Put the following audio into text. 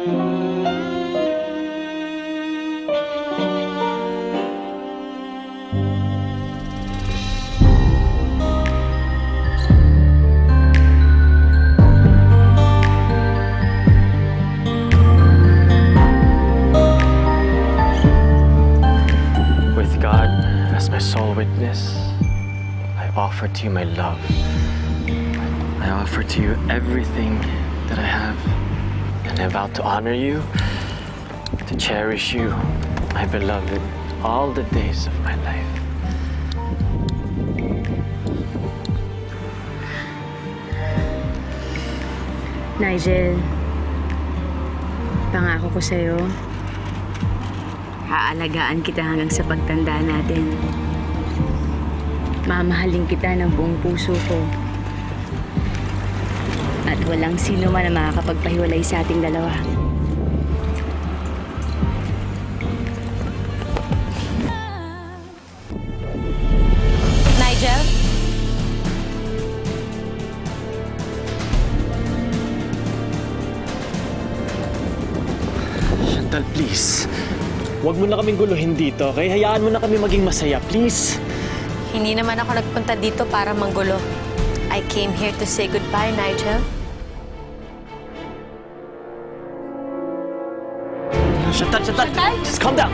With God as my sole witness, I offer to you my love. I offer to you everything that I have, and I vow to honor you, to cherish you, my beloved, all the days of my life. Nigel, pangako ko sa'yo, aalagaan kita hanggang sa pagtanda natin. Mamahalin kita ng buong puso ko. At walang sino man na makakapagpahiwalay sa ating dalawa. Nigel? Chantal, please. Huwag mo na kaming guluhin dito, okay? Hayaan mo na kami maging masaya, please. Hindi naman ako nagpunta dito para manggulo. I came here to say goodbye, Nigel. Chantal! Just calm down.